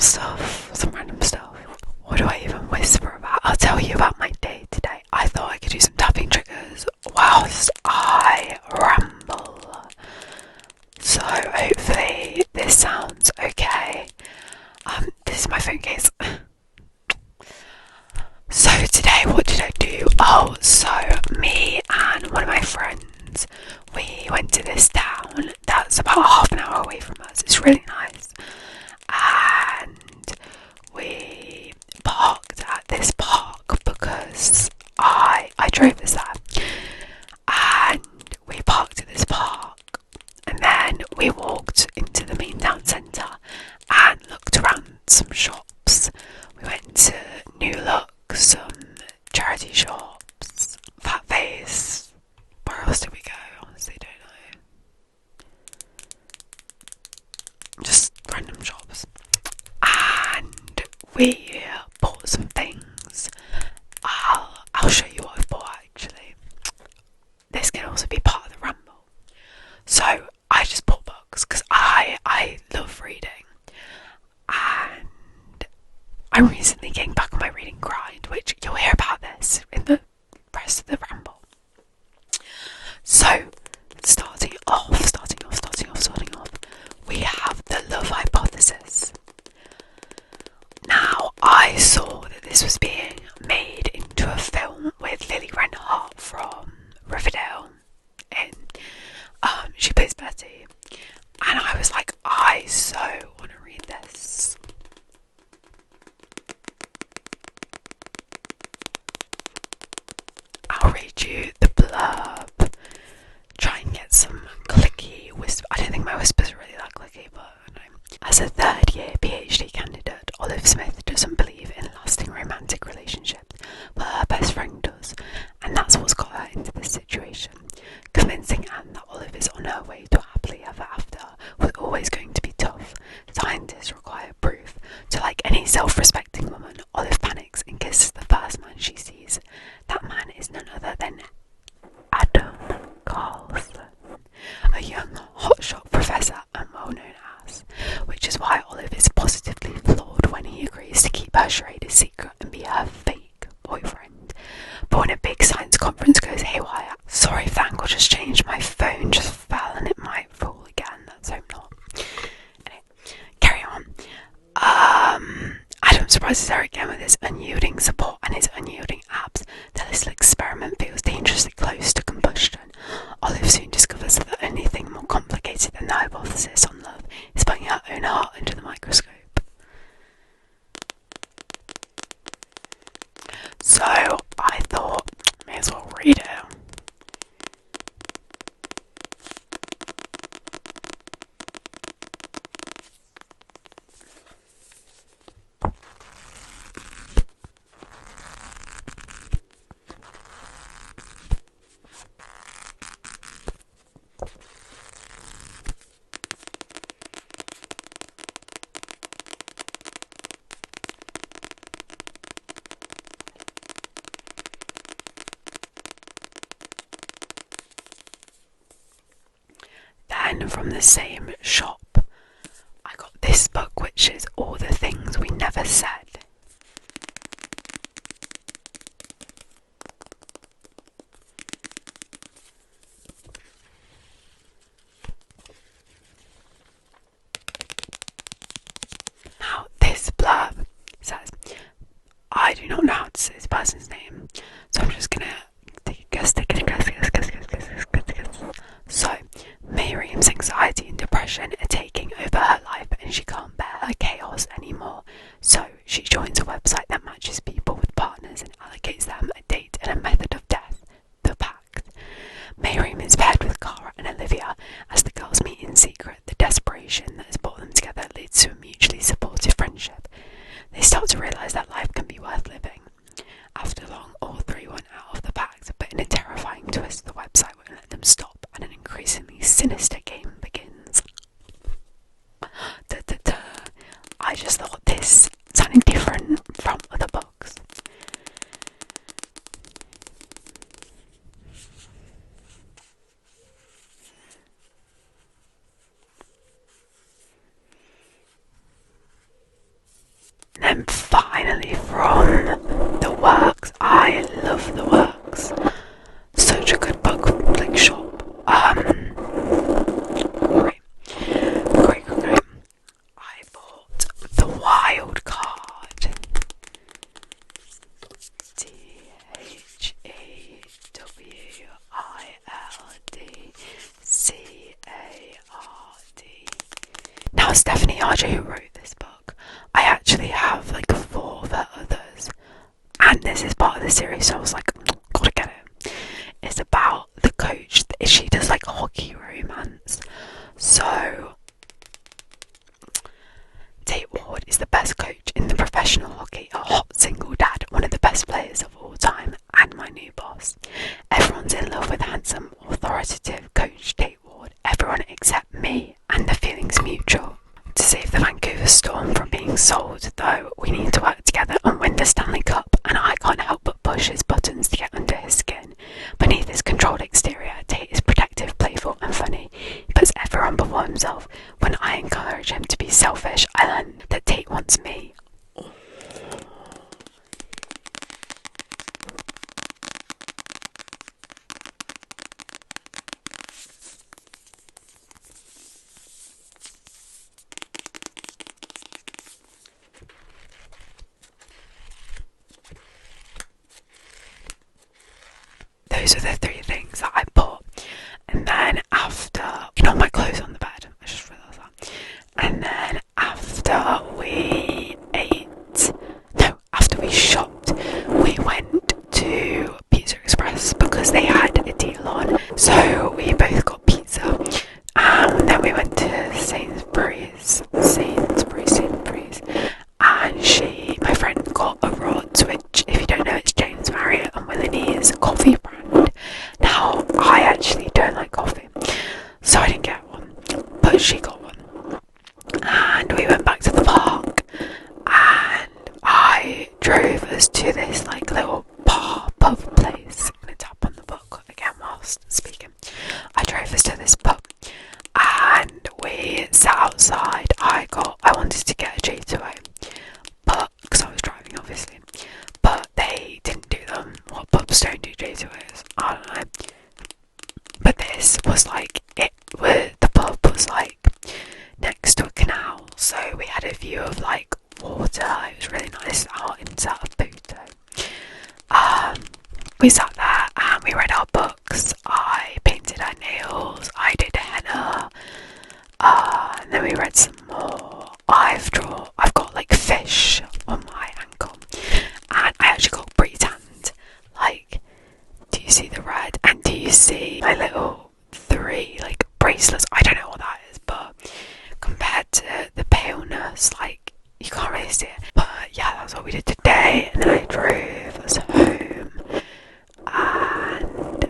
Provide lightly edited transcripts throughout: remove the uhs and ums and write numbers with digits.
Some random stuff. What do I even whisper about? I'll tell you about my day today. I thought I could do some tapping triggers whilst I ramble. So hopefully this sounds okay. This is my phone case. So today, what did I do? Oh, so me and one of my friends, we went to this town that's about half an hour away from us. It's really nice. And we parked at this park because I drove us there. And we parked at this park. And then we walked into the main town centre and looked around some shops. We went to New Look, some charity shops, Fat Face. Where else did we go? Honestly, don't know. Just random shops. And we bought some things. I'll show you what I've bought actually. This can also be part of the ramble. So I just bought books because I love reading. And I'm recently getting back on my reading grind, which you'll hear about this in the rest of the ramble. So, starting off, we have the love hypothesis. Now, I saw that this was being made into a film with Lily Reinhardt from Riverdale. She plays Betty. And I was like, I so want to read this. I'll read you the blurb. Try and get some clicky whisper. I don't think my whispers are really that clicky, but I don't know. As a third-year PhD candidate, Olive Smith doesn't believe in lasting romantic relationships, but her best friend does, and that's what's got her into this situation. Convincing Anne that Olive is on her way to a happily ever after was always going to be tough. Scientists require proof. So like any self-respecting woman, Olive panics and kisses the first man she sees. That man is none other than Adam Carlson, a young hotshot professor and well-known ass, which is why Olive is positively floored when he agrees to keep her charade a secret and be her fake boyfriend. But when a big science conference goes haywire, sorry if the angle just changed, my phone just fell and it might fall again, let's hope not. Anyway, carry on. Adam surprises her again with his unyielding support and his unyielding abs. The little experiment feels dangerously close to combustion. Olive soon discovers that the only thing more complicated than the hypothesis on love is putting her own heart under the microscope. So I thought, may as well read it. Then from the same shop, I got this book, which is All the Things We Never Said. Now, this blurb says, I do not know how to say this person's name, so I'm just gonna take a guess. So, Miriam's anxiety and depression are taking over her life and she can't bear her chaos anymore. So, she joins a website that matches people with partners and allocates them a date and a method of death, the Pact. Miriam is paired with Cara and Olivia. As the girls meet in secret, the desperation that has brought them together leads to a mutually supportive friendship. They start to realise that life can be worth living. After long, all three want out of the Pact, but in a terrifying twist, the website won't let them stop, and an increasingly sinister game begins. I just thought this sounded different from other books. RJ who wrote this book. I actually have like 4 of her others, and this is part of the series, so I was like, gotta get it. It's about the coach. She does like hockey romance. So Tate Ward is the best coach in the professional hockey, a hot single dad, one of the best players of all time, and my new boss. Everyone's in love with handsome, authoritative coach Tate Ward. Everyone except me, and the feeling's mutual. To save the Vancouver Storm from being sold, though, we need to work together and win the Stanley Cup, and I can't help but push his buttons to get under his skin. Beneath his controlled exterior, Tate is protective, playful and funny. He puts everyone before himself. When I encourage him to be selfish, I learn that Tate wants me. Those are the 3 things that I bought. And then after, my clothes on the bed, I just realised that. And then after we shopped, we went to Pizza Express because they had a deal on. So we both got pizza. Then we went to Sainsbury's. And my friend got a Rods, which, if you don't know, it's James Marriott and Willini's coffee brand. Now, I actually don't like coffee, so I didn't get one, but she got one. And we went back to the park, and I drove us to this like little pub place. I'm going to tap on the book again whilst speaking. I drove us to this pub, and we sat outside. I wanted to get a J2O, but because I was driving, obviously, but they didn't do them. What pubs don't do J2Os? I don't know. But this was like, the pub was like next to a canal, so we had a view of like water. It was really nice out in South Buto. We sat there and we read our books. I painted our nails. I did henna. And then we read some more. I've got like fish on my ankle, and I actually got pretty tanned. Like, do you see the red? And do you see my little 3 like bracelets? I don't know what that is, but compared to the paleness, like, you can't really see it. But yeah, that's what we did today. And then I drove us home, and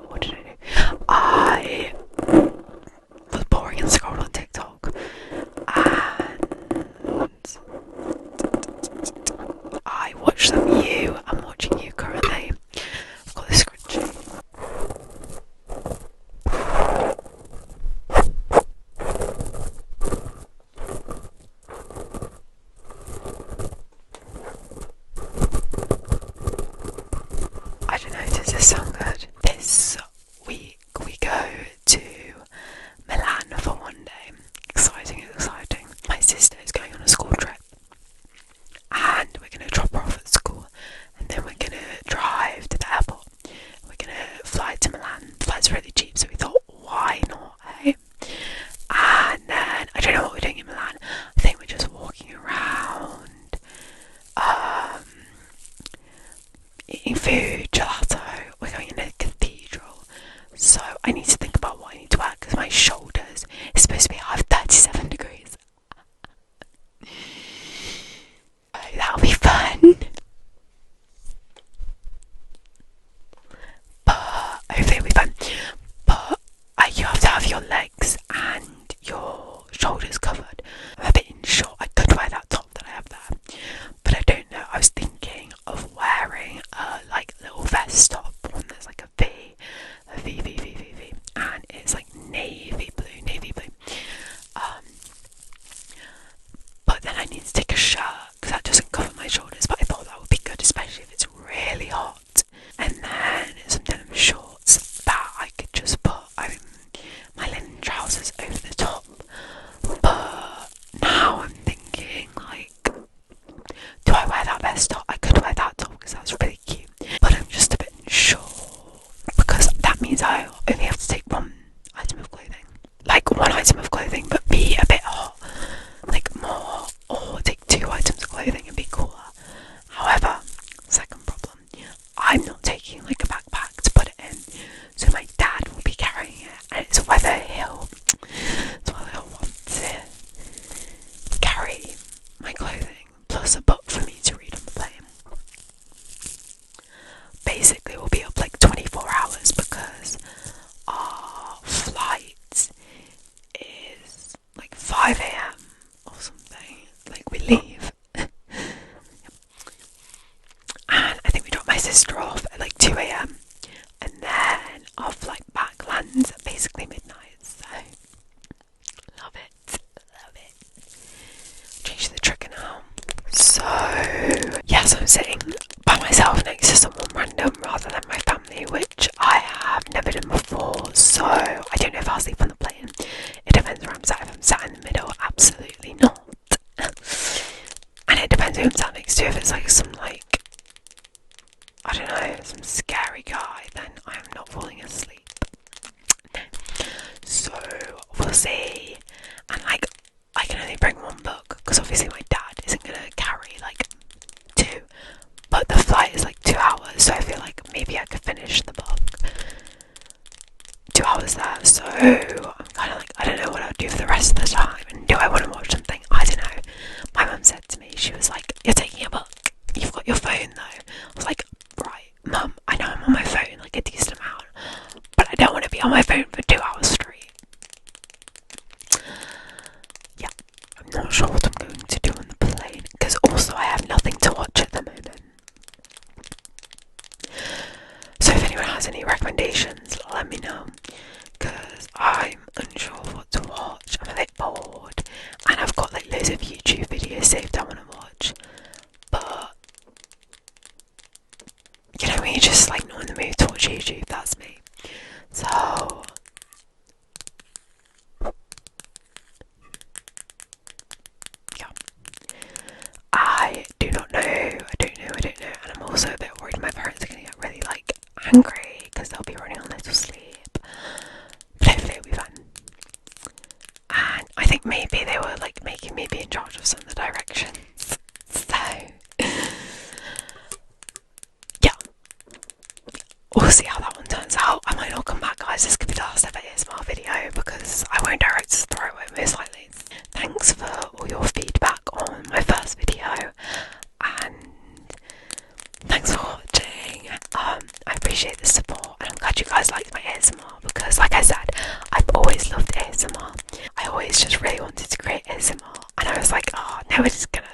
what did I do? I was boring and scrolled on TikTok, and I watched some You. I'm watching You currently. I've got this scrunchie. I don't know, does this sound good? This week we go to Milan for one day. Exciting. My sister is going on a school trip, and we're going to drop her off at school, and then we're going to drive to the airport. We're going to fly to Milan. The flight's really cheap, so we thought, why not, hey? And then, I don't know what we're doing in Milan. I think we're just walking around, eating food, gelato. We're going in a cathedral, so I need to think about what I need to wear, because my shoulders is supposed to be 37 degrees. That'll be fun. But hopefully it'll be fun. But you have to have your legs and your shoulders covered. I'm a bit short. I could wear that top that I have there, but I don't know. I was thinking of wearing a like little vest top, one that's like a V, and it's like navy blue. But then I need to take a shirt because that doesn't cover my shoulders. But I thought that would be good, especially if it's really hot. And then some denim shorts that I could just put my linen trousers over the top. But now I'm thinking, like, do I wear that vest top? I could wear that top because that's really cute. But I'm just a bit unsure because that means I only have to take one item of clothing. Like one item of clothing, but be a bit hot. my clothing, plus a book for me to read on the plane. Basically, we'll be up like 24 hours because our flight is like 5 a.m. or something. Like, we leave. And I think we drop my sister off at like 2 a.m. And then our flight back lands at basically midnight. So, love it. Love it. Change the trigger now. So, yes, I'm sitting by myself next to someone random rather than my family, which I have never done before. So, I don't know if I'll sleep on the plane. It depends where I'm sat. If I'm sat in the middle, absolutely not. And it depends who I'm sat next to. If it's like some, like, I don't know, some scary guy, then I am not falling asleep. So, we'll see. And, like, I can only bring one book, because obviously my dad isn't going to carry, like, 2. But the flight is, like, 2 hours, so I feel like maybe I could finish the book 2 hours there. So, I'm kind of like, I don't know what I'll do for the rest of the time. And do I want to watch something? I don't know. My mum said to me, she was like, you're taking a book. You've got your phone, though. I was like, right, Mum, I know I'm on my phone, like, a decent amount. But I don't want to be on my phone for 2 hours straight. Yeah, I'm not sure what I'm going to do on the plane, because also I have nothing to watch at the moment. So if anyone has any recommendations, let me know, because I'm unsure what to watch. I'm a bit bored, and I've got like loads of YouTube videos saved I want to watch, but you know, when you're just like not in the mood to watch YouTube, that's me. So yeah, I do not know, and I'm also a bit worried my parents are going to get really like angry because they'll be running on little sleep, but hopefully it'll be fun. And I think maybe they were like making me be in charge of some of the directions, so yeah, we'll see how that one turns out. I might not come back, guys. This could be the last ever ASMR video because I won't direct this throwaway most likely. Thanks for all your feedback on my first video, and thanks for watching. I appreciate the support, and I'm glad you guys liked my ASMR because, like I said, I've always loved ASMR. I always just really wanted to create ASMR, and I was like, oh, nobody's gonna